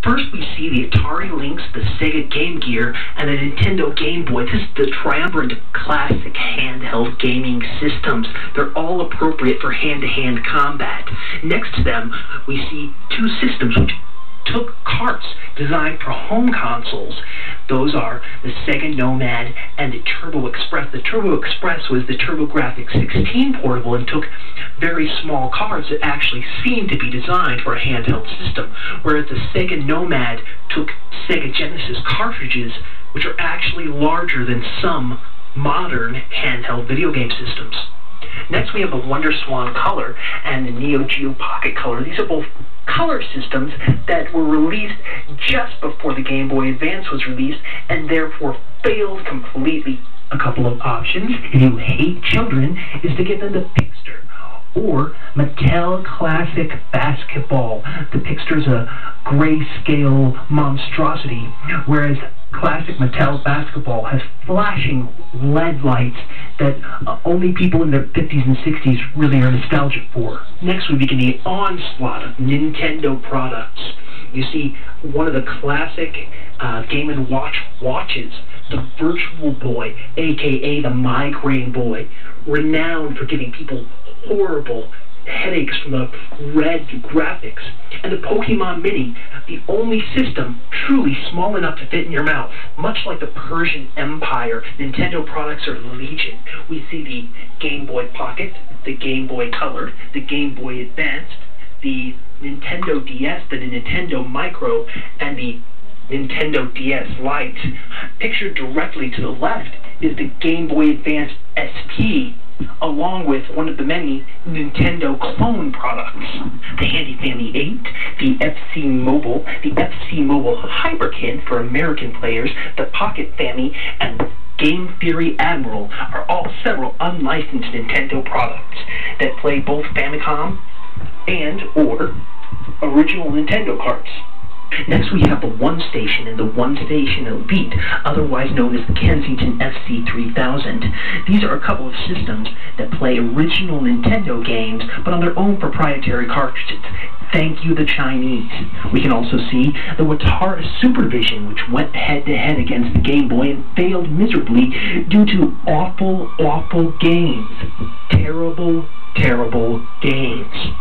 First, we see the Atari Lynx, the Sega Game Gear, and the Nintendo Game Boy. This is the triumvirate of classic handheld gaming systems. They're all appropriate for hand-to-hand combat. Next to them, we see two systems which took carts designed for home consoles. Those are the Sega Nomad and the Turbo Express. The Turbo Express was the TurboGrafx 16 portable and took very small cards that actually seemed to be designed for a handheld system, whereas the Sega Nomad took Sega Genesis cartridges, which are actually larger than some modern handheld video game systems. Next, we have the WonderSwan Color and the Neo Geo Pocket Color. These are both color systems that were released just before the Game Boy Advance was released and therefore failed completely. A couple of options, if you hate children, is to get them the Pixter or Mattel Classic Basketball. The Pixter is a grayscale monstrosity, whereas Classic Mattel Basketball has flashing LED lights that only people in their 50s and 60s really are nostalgic for. Next, we begin the onslaught of Nintendo products. You see one of the classic Game & Watch watches, the Virtual Boy, aka the Migraine Boy, renowned for giving people horrible headaches from the red graphics, and the Pokemon Mini, the only system truly small enough to fit in your mouth. Much like the Persian Empire, Nintendo products are legion. We see the Game Boy Pocket, the Game Boy Color, the Game Boy Advanced, the Nintendo DS, the Nintendo Micro, and the Nintendo DS Lite. Pictured directly to the left is the Game Boy Advance SP, along with one of the many Nintendo clone products, the Handy Family 8, the FC Mobile, the FC Mobile Hyperkid for American players, the Pocket Family, and Game Theory Admiral are all several unlicensed Nintendo products that play both Famicom and or original Nintendo carts. Next, we have the One Station and the One Station Elite, otherwise known as the Kensington FC3000. These are a couple of systems that play original Nintendo games, but on their own proprietary cartridges. Thank you, the Chinese. We can also see the Watara Supervision, which went head-to-head against the Game Boy and failed miserably due to awful, awful games. Terrible, terrible games.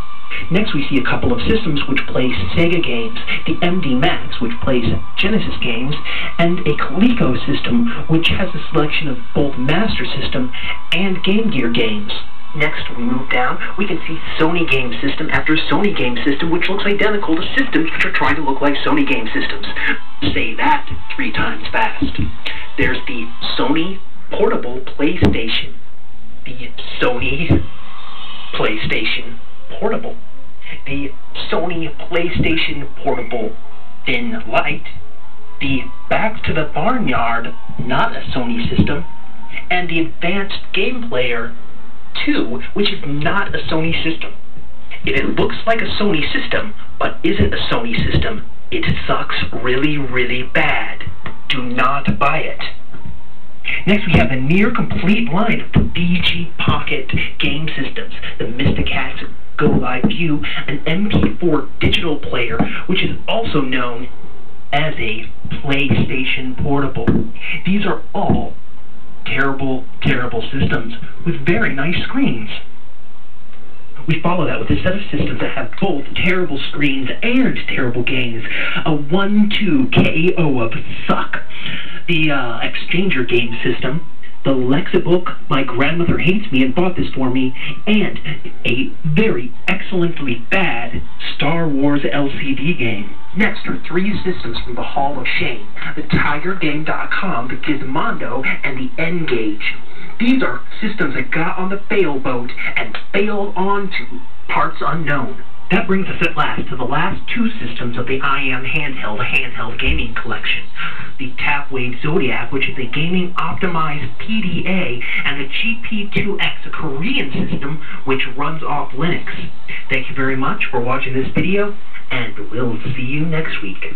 Next, we see a couple of systems which play Sega games, the MD Max, which plays Genesis games, and a Coleco system, which has a selection of both Master System and Game Gear games. Next, we move down, we can see Sony Game System after Sony Game System, which looks identical to systems which are trying to look like Sony Game Systems. Say that 3 times fast. There's the Sony Portable PlayStation, the Sony PlayStation Portable, the Sony PlayStation Portable Thin Light, the Back to the Barnyard, not a Sony system, and the Advanced Game Player 2, which is not a Sony system. If it looks like a Sony system, but isn't a Sony system, it sucks really, really bad. Do not buy it. Next, we have a near-complete line of the BG Pocket game systems, the Mysticats Go Live View, an MP4 digital player, which is also known as a PlayStation Portable. These are all terrible, terrible systems with very nice screens. We follow that with a set of systems that have both terrible screens and terrible games. A 1-2 KO of suck. The Exchanger game system, the Lexibook, My Grandmother Hates Me and Bought This For Me, and a very excellently bad Star Wars LCD game. Next are 3 systems from the Hall of Shame, the TigerGame.com, the Gizmondo, and the N-Gage. These are systems that got on the fail boat and failed onto parts unknown. That brings us at last to the last 2 systems of the I Am handheld gaming collection. The Tapwave Zodiac, which is a gaming optimized PDA, and the GP2X, a Korean system which runs off Linux. Thank you very much for watching this video, and we'll see you next week.